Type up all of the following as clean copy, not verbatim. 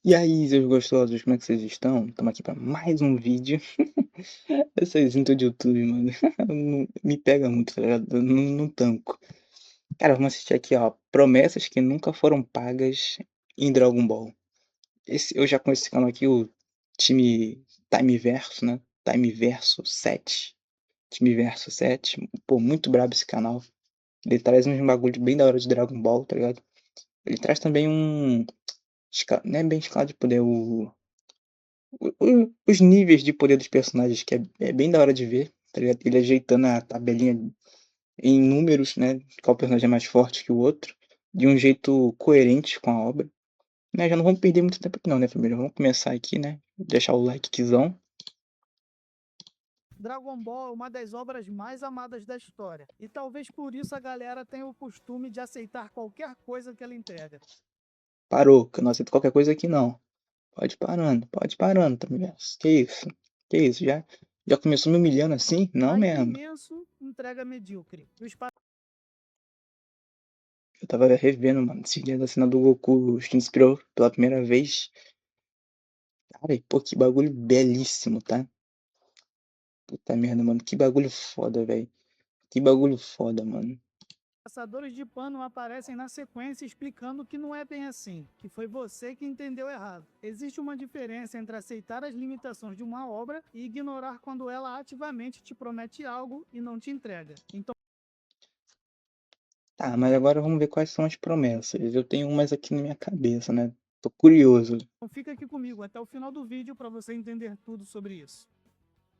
E aí, seus gostosos, como é que vocês estão? Estamos aqui para mais um vídeo. Essas intros de YouTube, mano, me pega muito, tá ligado? Eu não tanco. Cara, vamos assistir aqui, ó. Promessas que nunca foram pagas em Dragon Ball. Eu já conheço esse canal aqui, o time Timeverso, né? Timeverso 7. Timeverso 7. Pô, muito brabo esse canal. Ele traz uns bagulho bem da hora de Dragon Ball, tá ligado? Ele traz também um. Não é bem escala de poder, os níveis de poder dos personagens, que é bem da hora de ver, tá ligado? Ele ajeitando a tabelinha em números, né? Qual personagem é mais forte que o outro, de um jeito coerente com a obra. Né, já não vamos perder muito tempo aqui não, né, família? Vamos começar aqui, né? Deixar o likezão. Dragon Ball é uma das obras mais amadas da história, e talvez por isso a galera tenha o costume de aceitar qualquer coisa que ela entrega. Parou, que eu não aceito qualquer coisa aqui não. Pode ir parando, tá ligado? Que isso? Que isso? Já começou me humilhando assim? Não Hype mesmo. imenso, entrega medíocre. E os Eu tava revendo, mano, esse dia da cena do Goku se inspirou pela primeira vez. Cara, e pô, que bagulho belíssimo, tá? Puta merda, mano. Que bagulho foda, velho. Que bagulho foda, mano. passadores de pano aparecem na sequência explicando que não é bem assim, que foi você que entendeu errado. Existe uma diferença entre aceitar as limitações de uma obra e ignorar quando ela ativamente te promete algo e não te entrega. Então Tá, mas agora vamos ver quais são as promessas. Eu tenho umas aqui na minha cabeça, né? Tô curioso. fica aqui comigo até o final do vídeo para você entender tudo sobre isso.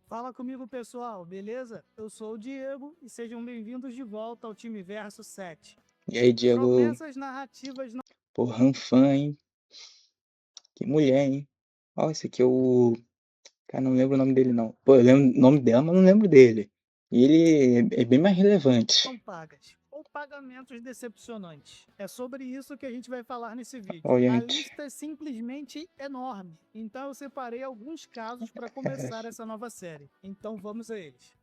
Fala comigo, pessoal, beleza? Eu sou o Diego e sejam bem-vindos de volta ao Time Verso 7. E aí, Diego? Promessas narrativas não Pô, Ranfan, hein? Que mulher, hein? Ó, esse aqui é o. Cara, não lembro o nome dele, não. Pô, eu lembro o nome dela, mas não lembro dele. E ele é bem mais relevante. são pagas ou pagamentos decepcionantes. É sobre isso que a gente vai falar nesse vídeo. Ó, A gente. lista é simplesmente enorme, então eu separei alguns casos para começar essa nova série. Então vamos a eles.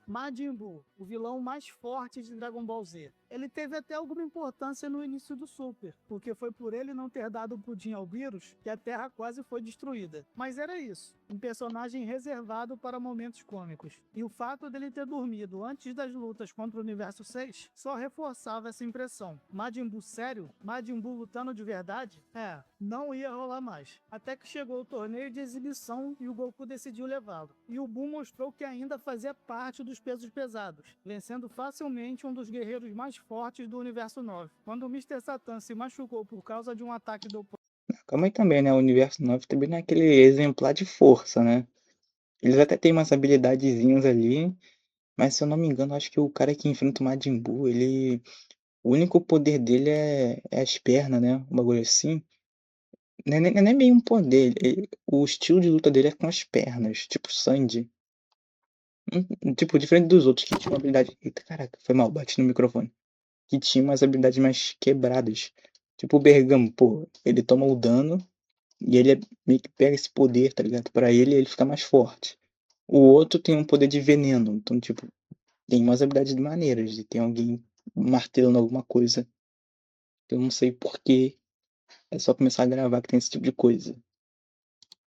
Majin Buu, o vilão mais forte de Dragon Ball Z. Ele teve até alguma importância no início do Super, porque foi por ele não ter dado o pudim ao vírus que a Terra quase foi destruída. Mas era isso, um personagem reservado para momentos cômicos. E o fato dele ter dormido antes das lutas contra o Universo 6 só reforçava essa impressão. Majin Buu sério? Majin Buu lutando de verdade? Não ia rolar mais. Até que chegou o torneio de exibição e o Goku decidiu levá-lo. E o Buu mostrou que ainda fazia parte dos pesos pesados, vencendo facilmente um dos guerreiros mais fortes do Universo 9. Quando o Mr. Satan se machucou por causa de um ataque do Calma aí também, né? O Universo 9 também não é aquele exemplar de força, né? Eles até têm umas habilidadezinhas ali, mas se eu não me engano, acho que o cara que enfrenta o Majin Buu, ele. O único poder dele é as pernas, né? Um bagulho assim. Não é bem um poder. O estilo de luta dele é com as pernas, tipo Sandy. Tipo, diferente dos outros que tinham uma habilidade. Eita, caraca, foi mal, bati no microfone. Que tinha umas habilidades mais quebradas. Tipo o Bergamo, pô, ele toma o dano e ele meio que pega esse poder, tá ligado? Pra ele fica mais forte. O outro tem um poder de veneno. Então, tipo, tem umas habilidades maneiras. E tem alguém martelando alguma coisa. Eu não sei porquê. É só começar a gravar que tem esse tipo de coisa.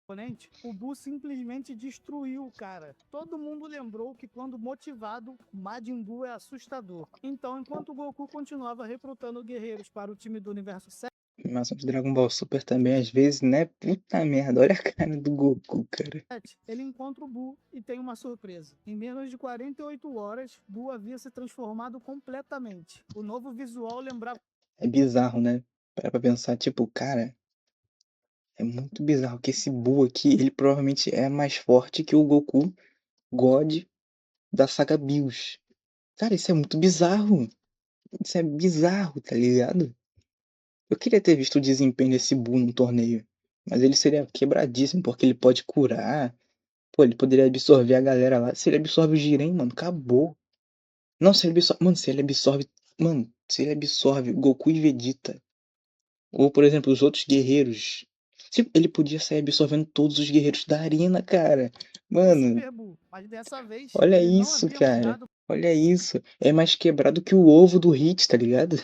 oponente, o Buu simplesmente destruiu o cara. Todo mundo lembrou que quando motivado, Majin Buu é assustador. Então, enquanto o Goku continuava recrutando guerreiros para o time do Universo 7, Animação de Dragon Ball Super também, às vezes, né? Puta merda, olha a cara do Goku, cara. ele encontra o Buu e tem uma surpresa. Em menos de 48 horas, Buu havia se transformado completamente. O novo visual lembrava É bizarro, né? Pra pensar, tipo, cara, é muito bizarro que esse Buu aqui, ele provavelmente é mais forte que o Goku God da saga Bills. Cara, isso é muito bizarro. Isso é bizarro, tá ligado? Eu queria ter visto o desempenho desse Buu no torneio. Mas ele seria quebradíssimo, porque ele pode curar. Pô, ele poderia absorver a galera lá. Se ele absorve o Jiren, mano, acabou. Não, se ele absorve. Mano, se ele absorve. Mano, se ele absorve Goku e Vegeta. Ou, por exemplo, os outros guerreiros. Ele podia sair absorvendo todos os guerreiros da arena, cara. o Mano, Super Buu, mas dessa vez olha ele não isso, havia cara. mudado Olha isso. É mais quebrado que o ovo do Hit, tá ligado?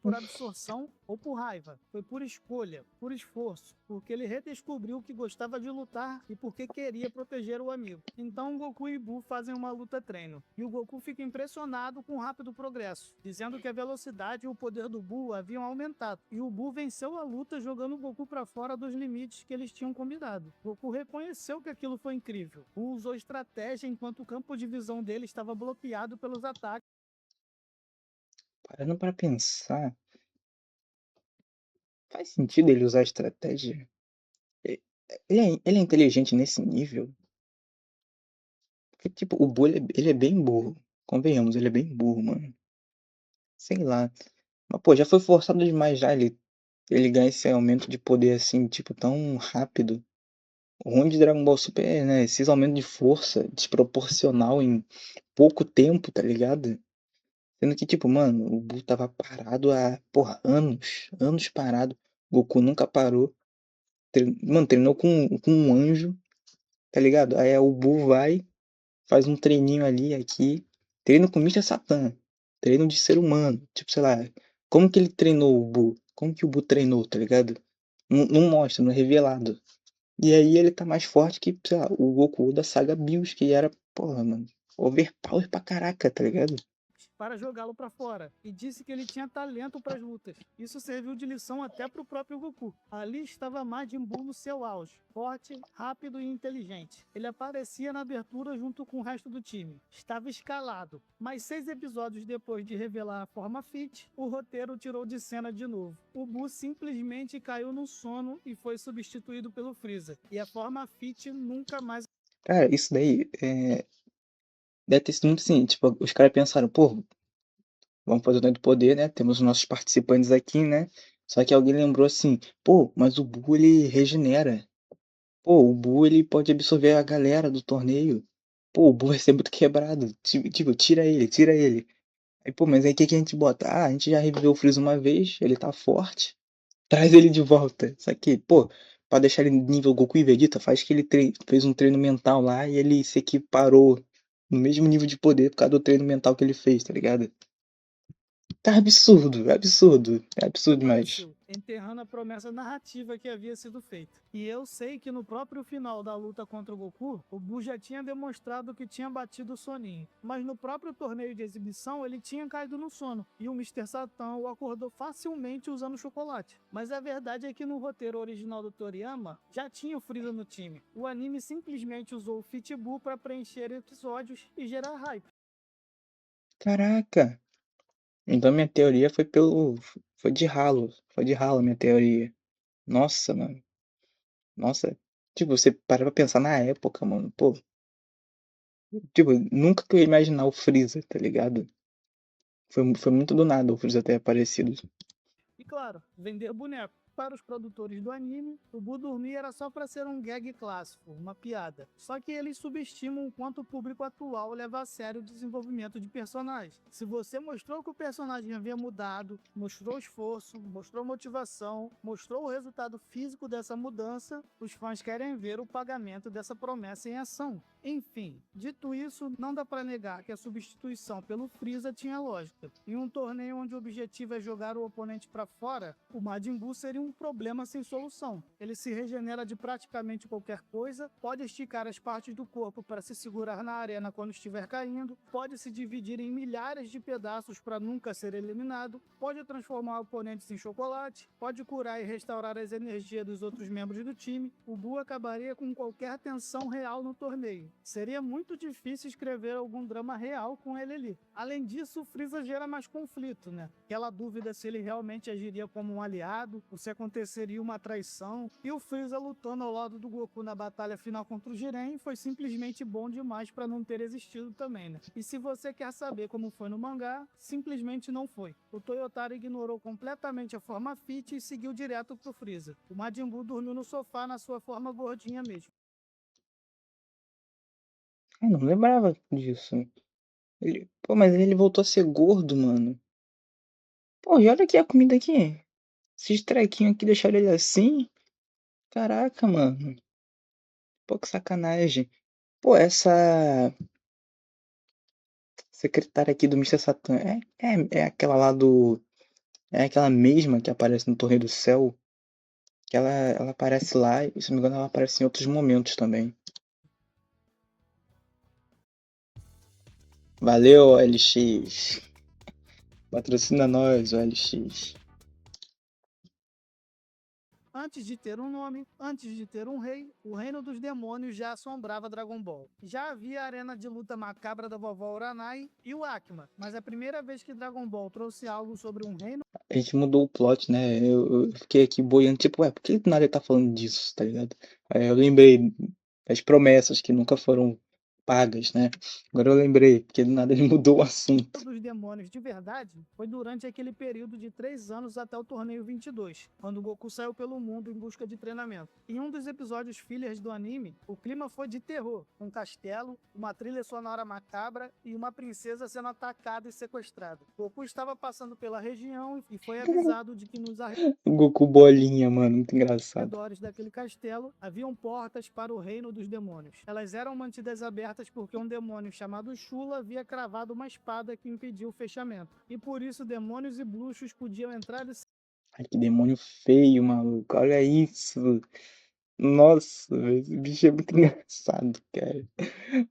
por absorção ou por raiva, foi por escolha, por esforço, porque ele redescobriu que gostava de lutar e porque queria proteger o amigo. Então Goku e Buu fazem uma luta treino, e o Goku fica impressionado com o rápido progresso, dizendo que a velocidade e o poder do Buu haviam aumentado, e o Buu venceu a luta jogando o Goku para fora dos limites que eles tinham combinado. Goku reconheceu que aquilo foi incrível. Buu usou estratégia enquanto o campo de visão dele estava bloqueado pelos ataques. Parando pra pensar, faz sentido ele usar estratégia? E- ele é inteligente nesse nível? Porque, tipo, o Buu, ele é bem burro. Convenhamos, ele é bem burro, mano. Sei lá. Mas, pô, já foi forçado demais já ele ganha esse aumento de poder assim, tipo, tão rápido. O ruim de Dragon Ball Super é, né, esses aumentos de força desproporcional em pouco tempo, tá ligado? Sendo que, tipo, mano, o Buu tava parado há, porra, anos parado. Goku nunca parou. Mano, treinou com um anjo, tá ligado? Aí o Buu vai, faz um treininho ali, aqui. Treino com o Mr. Satan. Treino de ser humano. Tipo, sei lá, como que ele treinou o Buu? Como que o Buu treinou, tá ligado? Não mostra, não é revelado. E aí ele tá mais forte que, sei lá, o Goku da saga Bills, que era, porra, mano, overpower pra caraca, tá ligado? Para jogá-lo para fora e disse que ele tinha talento para as lutas. Isso serviu de lição até para o próprio Goku. Ali estava Majin Buu no seu auge, forte, rápido e inteligente. Ele aparecia na abertura junto com o resto do time. Estava escalado, mas 6 episódios depois de revelar a forma Fit, o roteiro tirou de cena de novo. O Buu simplesmente caiu no sono e foi substituído pelo Freeza. E a forma Fit nunca mais. Cara, isso daí deve ter sido muito assim, tipo, os caras pensaram, pô, vamos fazer o Torneio do Poder, né? Temos os nossos participantes aqui, né? Só que alguém lembrou assim, pô, mas o Buu ele regenera. Pô, o Buu ele pode absorver a galera do torneio. Pô, o Buu vai ser muito quebrado. Tipo, tira ele, tira ele. Aí, pô, mas aí o que que a gente bota? Ah, a gente já reviveu o Freeza uma vez, ele tá forte. Traz ele de volta. Só que, pô, pra deixar ele nível Goku e Vegeta, faz que ele fez um treino mental lá e ele se equiparou no mesmo nível de poder por causa do treino mental que ele fez, tá ligado? Tá absurdo, absurdo. É absurdo demais. Desapareceu, enterrando a promessa narrativa que havia sido feita. E eu sei que no próprio final da luta contra o Goku, o Buu já tinha demonstrado que tinha batido o soninho. Mas no próprio torneio de exibição, ele tinha caído no sono, e o Mr. Satan o acordou facilmente usando chocolate. Mas a verdade é que no roteiro original do Toriyama, já tinha o Freeza no time. O anime simplesmente usou o Fit Buu para preencher episódios e gerar hype. Caraca. Então minha teoria foi pelo. Foi de ralo. Foi de ralo a minha teoria. Nossa, mano. Nossa. Tipo, você para pra pensar na época, mano. Pô, tipo, nunca que eu ia imaginar o Freeza, tá ligado? Foi muito do nada o Freeza ter aparecido. E claro, vender boneco. Para os produtores do anime, o Buu dormir era só para ser um gag clássico, uma piada. Só que eles subestimam o quanto o público atual leva a sério o desenvolvimento de personagens. Se você mostrou que o personagem havia mudado, mostrou esforço, mostrou motivação, mostrou o resultado físico dessa mudança, os fãs querem ver o pagamento dessa promessa em ação. Enfim, dito isso, não dá para negar que a substituição pelo Freeza tinha lógica. Em um torneio onde o objetivo é jogar o oponente para fora, o Majin Buu seria um problema sem solução. Ele se regenera de praticamente qualquer coisa, pode esticar as partes do corpo para se segurar na arena quando estiver caindo, pode se dividir em milhares de pedaços para nunca ser eliminado, pode transformar oponentes em chocolate, pode curar e restaurar as energias dos outros membros do time. O Buu acabaria com qualquer tensão real no torneio. Seria muito difícil escrever algum drama real com ele ali. Além disso, o Freeza gera mais conflito, né? Aquela dúvida se ele realmente agiria como um aliado, ou se aconteceria uma traição. E o Freeza lutando ao lado do Goku na batalha final contra o Jiren foi simplesmente bom demais para não ter existido também, né? E se você quer saber como foi no mangá, simplesmente não foi. O Toyotaro ignorou completamente a forma Fit e seguiu direto pro Freeza. O Majin Buu dormiu no sofá na sua forma gordinha mesmo. Eu não lembrava disso. Pô, mas ele voltou a ser gordo, mano. Pô, e olha aqui a comida aqui. Esses trequinhos aqui deixaram ele assim. Caraca, mano. Pô, que sacanagem. Pô, essa secretária aqui do Mr. Satan é aquela lá do. É aquela mesma que aparece no Torneio do Céu, que ela aparece lá e, se não me engano, ela aparece em outros momentos também. Valeu, OLX. Patrocina nós, OLX. Antes de ter um nome, antes de ter um rei, o reino dos demônios já assombrava Dragon Ball. Já havia a arena de luta macabra da vovó Uranai e o Akuma, mas a primeira vez que Dragon Ball trouxe algo sobre um reino A gente mudou o plot, né? Eu fiquei aqui boiando, tipo, ué, por que do nada ele tá falando disso, tá ligado? Aí eu lembrei das promessas que nunca foram pagas, né? Agora eu lembrei, porque do nada ele mudou o assunto. dos demônios de verdade foi durante aquele período de 3 anos até o torneio 22, quando Goku saiu pelo mundo em busca de treinamento. Em um dos episódios fillers do anime, o clima foi de terror, um castelo, uma trilha sonora macabra e uma princesa sendo atacada e sequestrada. Goku estava passando pela região e foi avisado de que nos O Goku bolinha, mano, muito engraçado. arredores daquele castelo haviam portas para o reino dos demônios. Elas eram mantidas abertas porque um demônio chamado Shula havia cravado uma espada que impediu o fechamento. E por isso demônios e bruxos podiam entrar e Ai, que demônio feio, maluco. Olha isso. Nossa, esse bicho é muito engraçado, cara.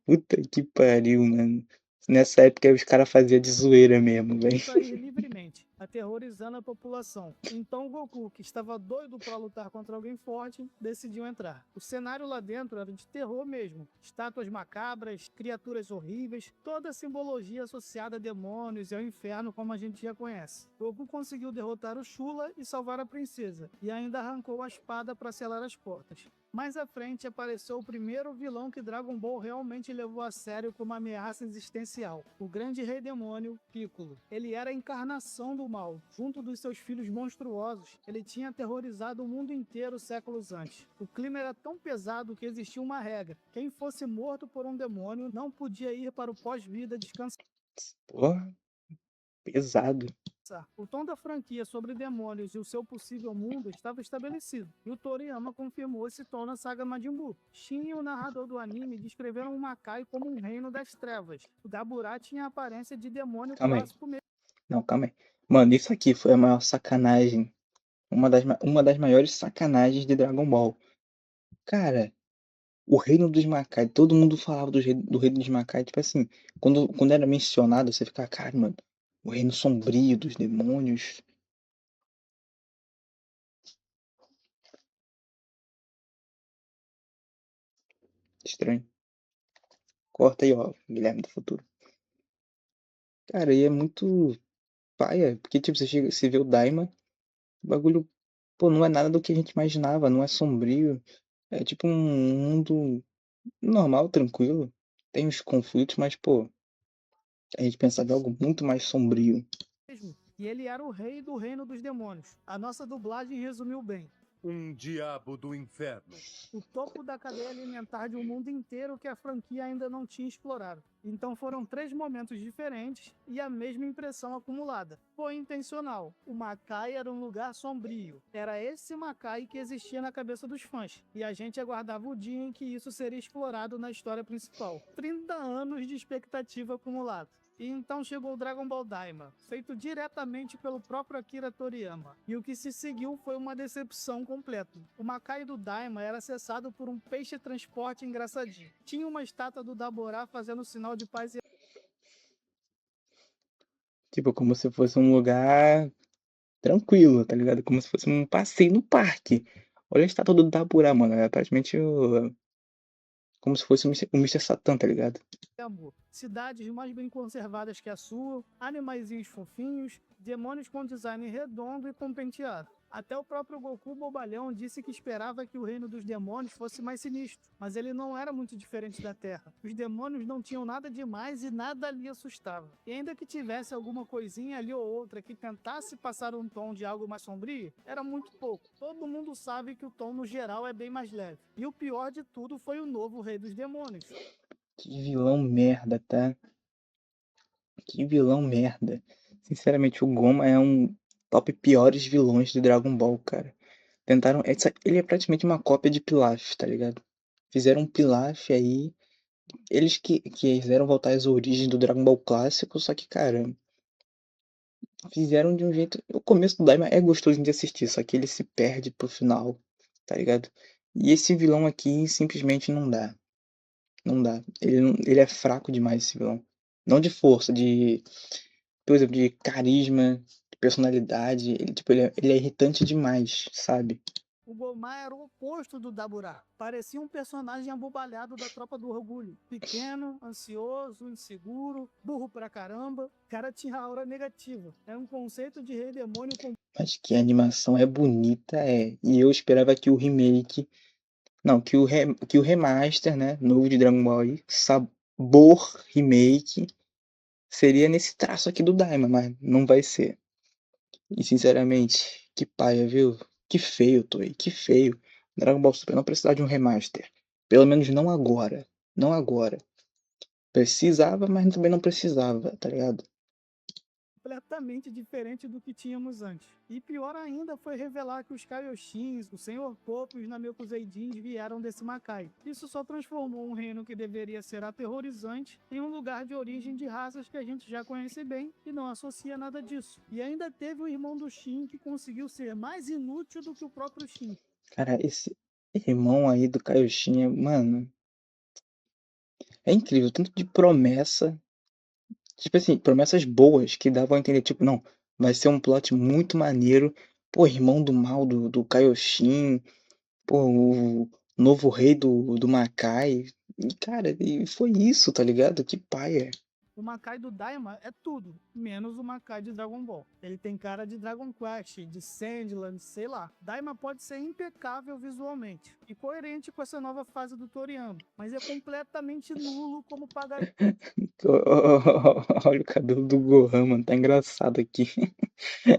Puta que pariu, mano. Nessa época os caras faziam de zoeira mesmo, velho. sair livremente, aterrorizando a população. Então Goku, que estava doido para lutar contra alguém forte, decidiu entrar. O cenário lá dentro era de terror mesmo. Estátuas macabras, criaturas horríveis, toda a simbologia associada a demônios e ao inferno como a gente já conhece. Goku conseguiu derrotar o Shula e salvar a princesa, e ainda arrancou a espada para selar as portas. Mais à frente apareceu o primeiro vilão que Dragon Ball realmente levou a sério como uma ameaça existencial, o grande rei demônio, Piccolo. Ele era a encarnação do mal. Junto dos seus filhos monstruosos, ele tinha aterrorizado o mundo inteiro séculos antes. O clima era tão pesado que existia uma regra: quem fosse morto por um demônio não podia ir para o pós-vida descansar. Porra, pesado. O tom da franquia sobre demônios e o seu possível mundo estava estabelecido, e o Toriyama confirmou esse tom na saga Majin Buu. Shin e o narrador do anime descreveram o Makai como um reino das trevas. O Daburá tinha a aparência de demônio Calma aí. clássico mesmo. Não, calma aí. Mano, isso aqui foi a maior sacanagem. Uma das maiores sacanagens de Dragon Ball. Cara, o Reino dos Macai, todo mundo falava do Reino dos Macai, tipo assim, quando era mencionado, você ficava, cara, mano, o Reino Sombrio dos Demônios. Estranho. Corta aí, ó, Guilherme do Futuro. Cara, e é muito paia, porque, tipo, você chega, você vê o Daima, o bagulho, pô, não é nada do que a gente imaginava, não é sombrio. É tipo um mundo normal, tranquilo. Tem os conflitos, mas, pô, a gente pensava em algo muito mais sombrio. E ele era o rei do reino dos demônios. A nossa dublagem resumiu bem. Um diabo do inferno. O topo da cadeia alimentar de um mundo inteiro que a franquia ainda não tinha explorado. Então foram 3 momentos diferentes e a mesma impressão acumulada. Foi intencional. O Makai era um lugar sombrio. Era esse Makai que existia na cabeça dos fãs. E a gente aguardava o dia em que isso seria explorado na história principal. 30 anos de expectativa acumulada. E então chegou o Dragon Ball Daima, feito diretamente pelo próprio Akira Toriyama. E o que se seguiu foi uma decepção completa. O Makai do Daima era acessado por um peixe-transporte engraçadinho. Tinha uma estátua do Daborá fazendo sinal de paz e Tipo, como se fosse um lugar tranquilo, tá ligado? Como se fosse um passeio no parque. Olha a estátua do Daburá, mano. É praticamente como se fosse o Mr. Satan, tá ligado? amor. Cidades mais bem conservadas que a sua, animaizinhos fofinhos, demônios com design redondo e com penteado. Até o próprio Goku bobalhão disse que esperava que o reino dos demônios fosse mais sinistro, mas ele não era muito diferente da Terra. Os demônios não tinham nada demais e nada ali assustava. E ainda que tivesse alguma coisinha ali ou outra que tentasse passar um tom de algo mais sombrio, era muito pouco. Todo mundo sabe que o tom no geral é bem mais leve. E o pior de tudo foi o novo rei dos demônios. Que vilão merda, tá? Que vilão merda. Sinceramente, o Goma é um top piores vilões de Dragon Ball, cara. Tentaram. Ele é praticamente uma cópia de Pilaf, tá ligado? Fizeram um Pilaf aí. Eles que quiseram voltar às origens do Dragon Ball clássico, só que, cara, fizeram de um jeito. O começo do Daima é gostoso de assistir, só que ele se perde pro final, tá ligado? E esse vilão aqui simplesmente não dá. Não dá. Ele é fraco demais, esse vilão. Não de força, por exemplo, de carisma, de personalidade. Ele é irritante demais, sabe? O Gomar era o oposto do Daburá. Parecia um personagem abobalhado da Tropa do Orgulho. Pequeno, ansioso, inseguro, burro pra caramba. O cara tinha aura negativa. É um conceito de rei demônio com Mas que a animação é bonita, é. E eu esperava que o remake. Não, que o remaster, né? Novo de Dragon Ball aí, sabor remake, seria nesse traço aqui do Daima, mas não vai ser. E sinceramente, que paia, viu? Que feio, Toei, que feio. Dragon Ball Super não precisava de um remaster. Pelo menos não agora. Não agora. Precisava, mas também não precisava, tá ligado? completamente diferente do que tínhamos antes. E pior ainda foi revelar que os Kaioshins, o Senhor Popo e os Namekuseidins vieram desse Makai. Isso só transformou um reino que deveria ser aterrorizante em um lugar de origem de raças que a gente já conhece bem e não associa nada disso. E ainda teve o irmão do Shin que conseguiu ser mais inútil do que o próprio Shin. Cara, esse irmão aí do Kaioshin, mano, é incrível. Tanto de promessa. Tipo assim, promessas boas que davam a entender, tipo, não, vai ser um plot muito maneiro. Pô, irmão do mal do Kaioshin, pô, o novo rei do Makai. E, cara, e foi isso, tá ligado? Que paia. O Makai do Daima é tudo, menos o Makai de Dragon Ball. Ele tem cara de Dragon Quest, de Sandland, sei lá. Daima pode ser impecável visualmente e coerente com essa nova fase do Toriyama, mas é completamente nulo como pagamento Olha o cabelo do Gohan, mano, tá engraçado aqui.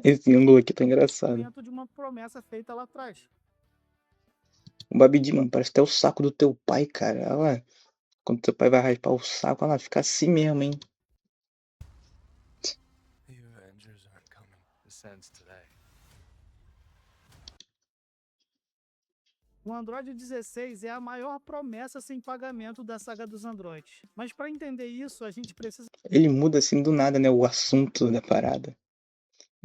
Esse ângulo aqui tá engraçado. de uma promessa feita lá atrás. O Babidi, mano, parece até o saco do teu pai, cara. Olha lá, quando teu pai vai raspar o saco, olha lá, fica assim mesmo, hein. The Avengers aren't coming to sense today. O Android 16 é a maior promessa sem pagamento da saga dos androides. Mas para entender isso, a gente precisa Ele muda assim do nada, né, o assunto da parada.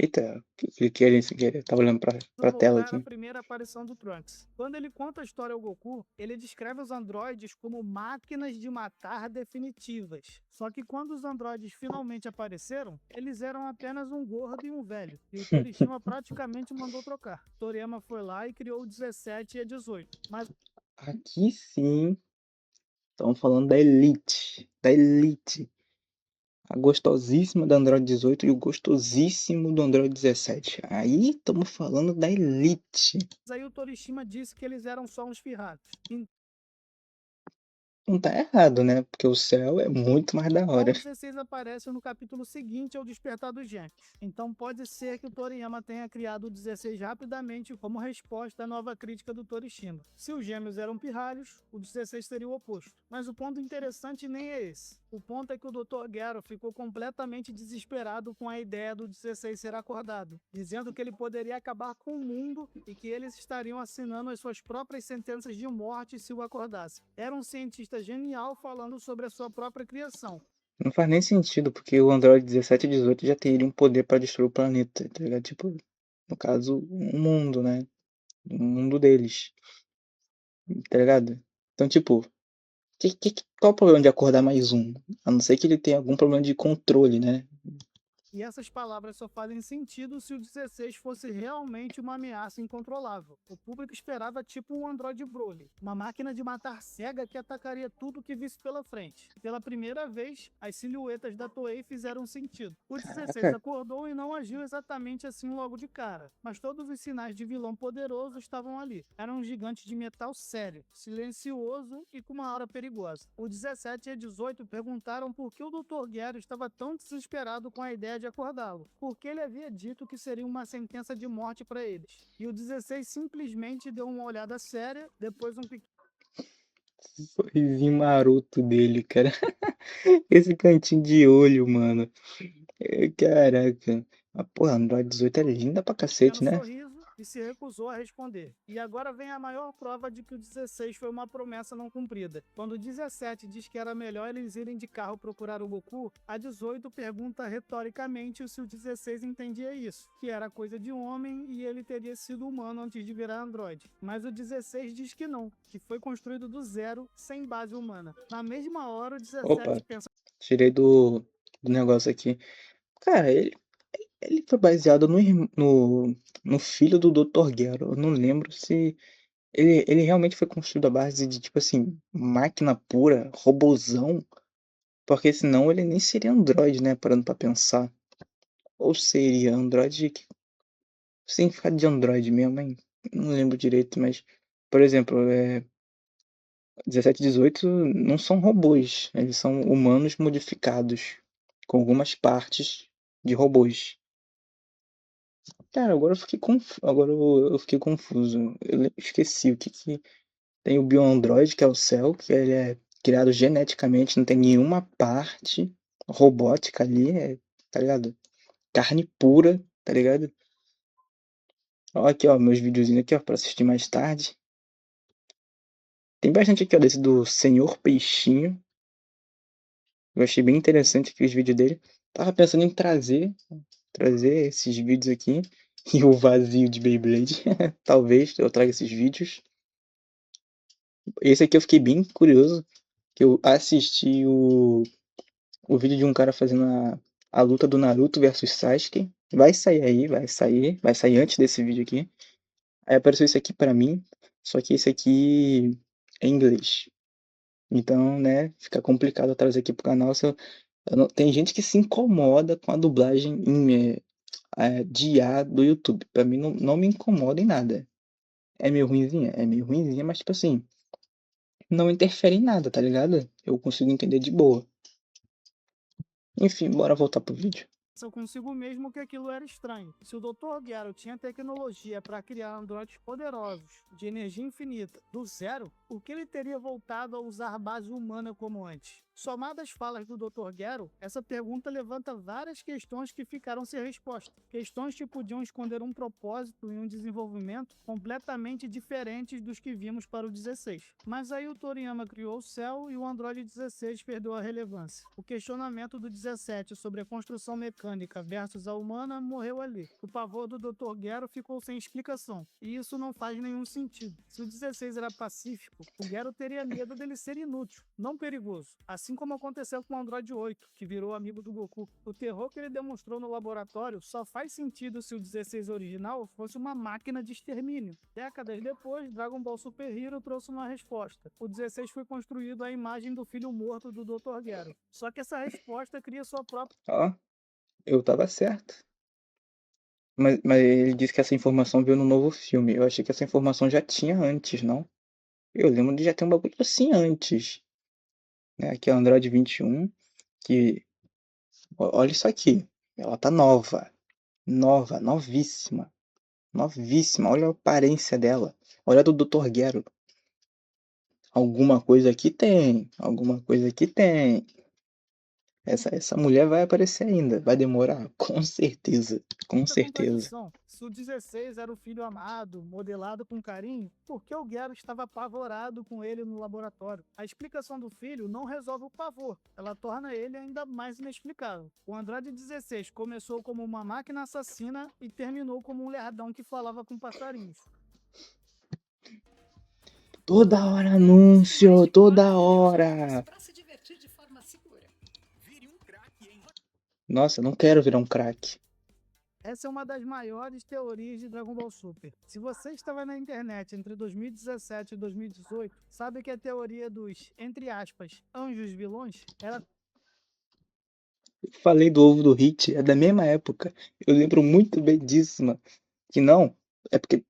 Eita, cliquei ali sem querer, tava olhando pra tela voltar à aqui. primeira aparição do Trunks. Quando ele conta a história ao Goku, ele descreve os androides como máquinas de matar definitivas. Só que quando os androides finalmente apareceram, eles eram apenas um gordo e um velho. E o Torishima praticamente mandou trocar. Toriyama foi lá e criou o 17 e a 18. Mas Aqui sim, estamos falando da Elite. Da Elite. A gostosíssima do Android 18 e o gostosíssimo do Android 17. Aí estamos falando da Elite. aí o Torishima disse que eles eram só uns firrados. Não tá errado, né? Porque o céu é muito mais da Então hora. o 16 aparece no capítulo seguinte ao Despertar dos Gêmeos. Então pode ser que o Toriyama tenha criado o 16 rapidamente como resposta à nova crítica do Torishima. Se os gêmeos eram pirralhos, o 16 seria o oposto. Mas o ponto interessante nem é esse. O ponto é que o Dr. Gero ficou completamente desesperado com a ideia do 16 ser acordado, dizendo que ele poderia acabar com o mundo e que eles estariam assinando as suas próprias sentenças de morte se o acordasse. Era um cientista genial falando sobre a sua própria criação. Não faz nem sentido, porque o Android 17 e 18 já teriam poder pra destruir o planeta, tá ligado? Tipo, no caso, o mundo, né? O mundo deles, tá ligado? Então, tipo, qual o problema de acordar mais um? A não ser que ele tenha algum problema de controle, né? E essas palavras só fazem sentido se o 16 fosse realmente uma ameaça incontrolável. O público esperava tipo um Android Broly, uma máquina de matar cega que atacaria tudo que visse pela frente. Pela primeira vez, as silhuetas da Toei fizeram sentido. O 16 Caraca, acordou e não agiu exatamente assim logo de cara, mas todos os sinais de vilão poderoso estavam ali. Era um gigante de metal sério, silencioso e com uma aura perigosa. O 17 e a 18 perguntaram por que o Dr. Gero estava tão desesperado com a ideia de acordá-lo, porque ele havia dito que seria uma sentença de morte para eles. E o 16 simplesmente deu uma olhada séria, depois um pequeno sorrisinho maroto dele, cara. Esse cantinho de olho, mano. Caraca. Ah, porra, Android 18 é linda pra cacete, né? sorriso e se recusou a responder. E agora vem a maior prova de que o 16 foi uma promessa não cumprida. Quando o 17 diz que era melhor eles irem de carro procurar o Goku, a 18 pergunta retoricamente se o 16 entendia isso, que era coisa de homem e ele teria sido humano antes de virar androide. Mas o 16 diz que não, que foi construído do zero, sem base humana. Na mesma hora, o 17 Opa, pensa tirei do negócio aqui. Cara, ele foi baseado no filho do Dr. Gero. Eu não lembro se ele realmente foi construído à base de, tipo assim, máquina pura, robozão, porque senão ele nem seria Android, né? Parando pra pensar. Ou seria Android sem ficar de Android mesmo, hein? Não lembro direito, mas, por exemplo, 17 e 18 não são robôs, eles são humanos modificados, com algumas partes de robôs. Cara, agora eu fiquei confuso. Esqueci o que tem o Bioandroid, que é o Cell, que ele é criado geneticamente, não tem nenhuma parte robótica ali, tá ligado? Carne pura, tá ligado? Ó, aqui, ó, meus videozinhos aqui, ó, pra assistir mais tarde. Tem bastante aqui, ó, desse do Senhor Peixinho. Eu achei bem interessante aqui os vídeos dele. Tava pensando em trazer esses vídeos aqui e o vazio de Beyblade. Talvez eu traga esses vídeos. Esse aqui eu fiquei bem curioso, que eu assisti o vídeo de um cara fazendo a luta do Naruto versus Sasuke. Vai sair aí, vai sair antes desse vídeo aqui. Aí apareceu esse aqui pra mim, só que esse aqui é em inglês. Então, né, fica complicado eu trazer aqui pro canal. Tem gente que se incomoda com a dublagem de IA do YouTube. Pra mim não me incomoda em nada. É meio ruimzinha, mas tipo assim, não interfere em nada, tá ligado? Eu consigo entender de boa. Enfim, bora voltar pro vídeo. consigo mesmo que aquilo era estranho. Se o Dr. Gero tinha tecnologia para criar androides poderosos, de energia infinita, do zero, por que ele teria voltado a usar base humana como antes? Somado às falas do Dr. Gero, essa pergunta levanta várias questões que ficaram sem resposta. Questões que podiam esconder um propósito e um desenvolvimento completamente diferentes dos que vimos para o 16. Mas aí o Toriyama criou o Cell e o Android 16 perdeu a relevância. O questionamento do 17 sobre a construção mecânica versus a humana morreu ali. O pavor do Dr. Gero ficou sem explicação. E isso não faz nenhum sentido. Se o 16 era pacífico, o Gero teria medo dele ser inútil, não perigoso. Assim como aconteceu com o Android 8, que virou amigo do Goku. O terror que ele demonstrou no laboratório só faz sentido se o 16 original fosse uma máquina de extermínio. Décadas depois, Dragon Ball Super Hero trouxe uma resposta. O 16 foi construído à imagem do filho morto do Dr. Gero. Só que essa resposta cria sua própria... Ó, eu tava certo. Mas ele disse que essa informação veio no novo filme. Eu achei que essa informação já tinha antes, não? Eu lembro de já ter um bagulho assim antes. Né? Aqui é o Android 21, que... Olha isso aqui. Ela tá nova. Nova, novíssima. Novíssima. Olha a aparência dela. Olha a do Dr. Gero. Alguma coisa aqui tem. Alguma coisa aqui tem. Essa mulher vai aparecer ainda. Vai demorar? Com certeza. Com certeza. contradição. Se o 16 era o filho amado, modelado com carinho, por que o Gero estava apavorado com ele no laboratório? A explicação do filho não resolve o pavor, ela torna ele ainda mais inexplicável. O Android 16 começou como uma máquina assassina e terminou como um lerdão que falava com passarinhos. Toda hora anúncio, toda hora. Para se divertir de forma segura. Vire um craque em Nossa, não quero virar um craque. Essa é uma das maiores teorias de Dragon Ball Super. Se você estava na internet entre 2017 e 2018, sabe que a teoria dos, entre aspas, anjos vilões era Falei do ovo do Hit, é da mesma época. Eu lembro muito bem disso, mano. Que não, é porque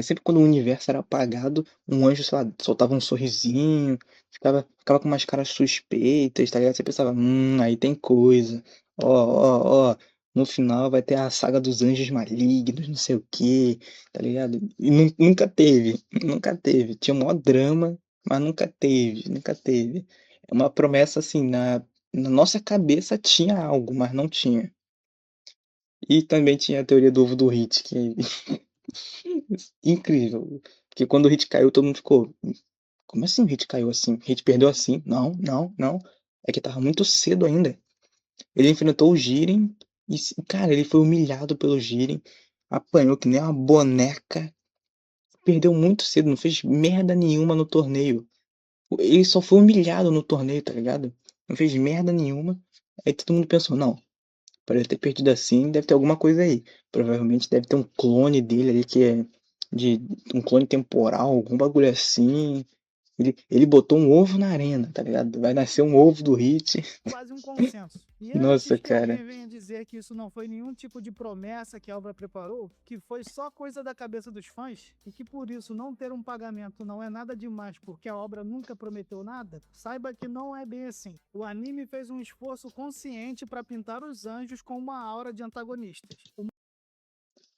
sempre quando o universo era apagado, um anjo, sei lá, soltava um sorrisinho, ficava com umas caras suspeitas, tá ligado? Você pensava, aí tem coisa. Ó, ó, ó, no final vai ter a saga dos anjos malignos, não sei o que, tá ligado? E nunca teve, nunca teve. Tinha um maior drama, mas nunca teve, nunca teve. É uma promessa assim, na nossa cabeça tinha algo, mas não tinha. E também tinha a teoria do ovo do Hit, que Incrível. Porque quando o Hit caiu, todo mundo ficou. Como assim o Hit caiu assim? O Hit perdeu assim? Não, não, não. É que tava muito cedo ainda. Ele enfrentou o Jiren e, cara, ele foi humilhado pelo Jiren. Apanhou que nem uma boneca. Perdeu muito cedo, não fez merda nenhuma no torneio. Ele só foi humilhado no torneio, tá ligado? Não fez merda nenhuma. Aí todo mundo pensou, não, para ele ter perdido assim, deve ter alguma coisa aí. Provavelmente deve ter um clone dele ali que é de um clone temporal, algum bagulho assim. Ele botou um ovo na arena, tá ligado? Vai nascer um ovo do Hit. quase um consenso. E Nossa, antes que cara. alguém venha dizer que isso não foi nenhum tipo de promessa que a obra preparou, que foi só coisa da cabeça dos fãs, e que por isso não ter um pagamento não é nada demais porque a obra nunca prometeu nada, saiba que não é bem assim. O anime fez um esforço consciente para pintar os anjos com uma aura de antagonistas.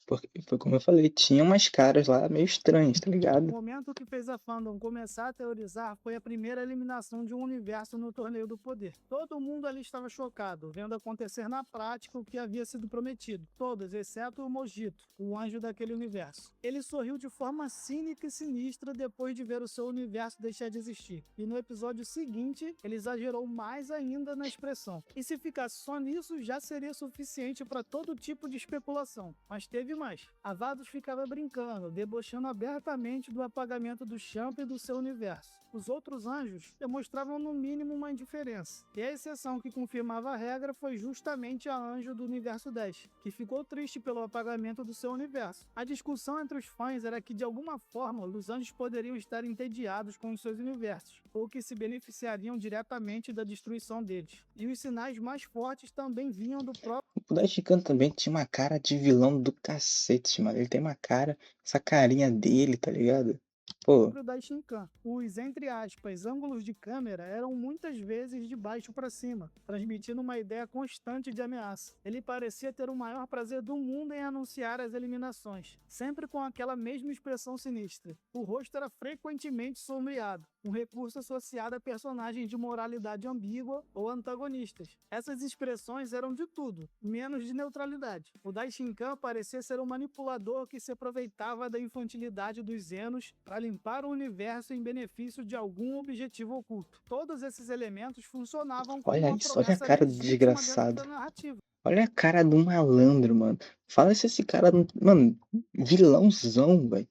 Porque foi como eu falei, tinha umas caras lá meio estranhas, tá O ligado? momento que fez a fandom começar a teorizar foi a primeira eliminação de um universo no Torneio do Poder. Todo mundo ali estava chocado, vendo acontecer na prática o que havia sido prometido. Todos, exceto o Mojito, o anjo daquele universo. Ele sorriu de forma cínica e sinistra depois de ver o seu universo deixar de existir. E no episódio seguinte, ele exagerou mais ainda na expressão. E se ficasse só nisso, já seria suficiente para todo tipo de especulação. Mas teve mais. A Vados ficava brincando, debochando abertamente do apagamento do Champ e do seu universo. Os outros anjos demonstravam no mínimo uma indiferença. E a exceção que confirmava a regra foi justamente a anjo do universo 10, que ficou triste pelo apagamento do seu universo. A discussão entre os fãs era que de alguma forma os anjos poderiam estar entediados com os seus universos, ou que se beneficiariam diretamente da destruição deles. E os sinais mais fortes também vinham do próprio O Dashikant também tinha uma cara de vilão do cacete, mano. Ele tem uma cara, essa carinha dele, tá ligado? Pô, da Shinkan. Os, entre aspas, ângulos de câmera eram muitas vezes de baixo para cima, transmitindo uma ideia constante de ameaça. Ele parecia ter o maior prazer do mundo em anunciar as eliminações, sempre com aquela mesma expressão sinistra. O rosto era frequentemente sombreado, um recurso associado a personagens de moralidade ambígua ou antagonistas. Essas expressões eram de tudo, menos de neutralidade. O Daishinkan parecia ser um manipulador que se aproveitava da infantilidade dos Zenos para limpar o universo em benefício de algum objetivo oculto. Todos esses elementos funcionavam como olha uma isso, olha a promessa cara do legítima dentro da desgraçado. narrativa. Olha a cara do malandro, mano. Fala se esse cara, mano, vilãozão, velho.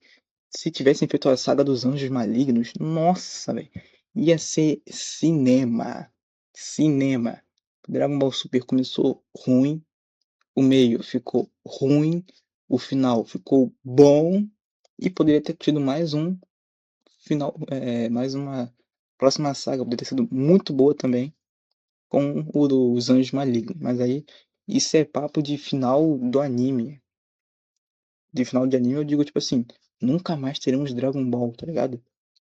Se tivessem feito a saga dos Anjos Malignos, nossa, velho. Ia ser cinema. Cinema. Dragon Ball Super começou ruim, o meio ficou ruim, o final ficou bom e poderia ter tido mais um final, mais uma próxima saga, poderia ter sido muito boa também com o dos Anjos Malignos. Mas aí isso é papo de final do anime. De final de anime eu digo tipo assim, nunca mais teremos Dragon Ball, tá ligado?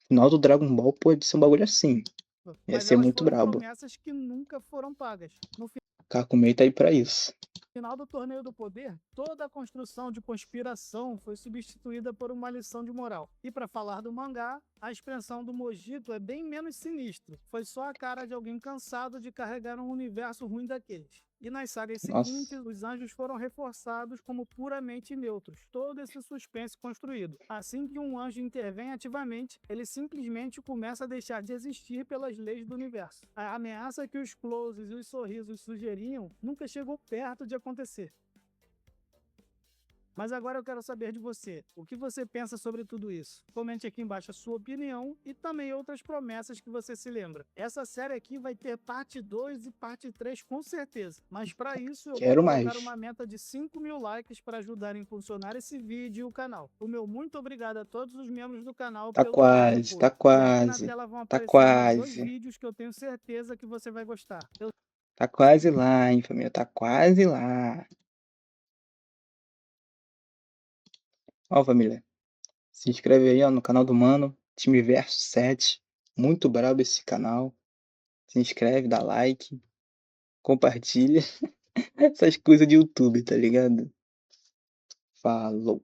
Final do Dragon Ball pode ser um bagulho assim. Ia Mas ser elas muito foram brabo. promessas que nunca foram pagas. No Kakumei tá aí pra isso. final do Torneio do Poder, toda a construção de conspiração foi substituída por uma lição de moral. E para falar do mangá, a expressão do Mojito é bem menos sinistro. Foi só a cara de alguém cansado de carregar um universo ruim daqueles. E nas sagas seguintes, Nossa. os anjos foram reforçados como puramente neutros. Todo esse suspense construído. Assim que um anjo intervém ativamente, ele simplesmente começa a deixar de existir pelas leis do universo. A ameaça que os closes e os sorrisos sugeriam nunca chegou perto de acontecer. Mas agora eu quero saber de você. O que você pensa sobre tudo isso? Comente aqui embaixo a sua opinião e também outras promessas que você se lembra. Essa série aqui vai ter parte 2 e parte 3 com certeza. Mas para isso eu vou Quero colocar mais. uma meta de 5.000 likes para ajudar a impulsionar esse vídeo e o canal. O meu muito obrigado a todos os membros do canal Tá pelo grande quase, tá apoio. E aqui na quase. tela vão Tá aparecer mais 2 quase. vídeos que eu tenho certeza que você vai gostar. Tá quase lá, hein, família. Tá quase lá. Ó, família. Se inscreve aí, ó, no canal do Mano. Time Verso 7. Muito brabo esse canal. Se inscreve, dá like. Compartilha. Essas coisas de YouTube, tá ligado? Falou.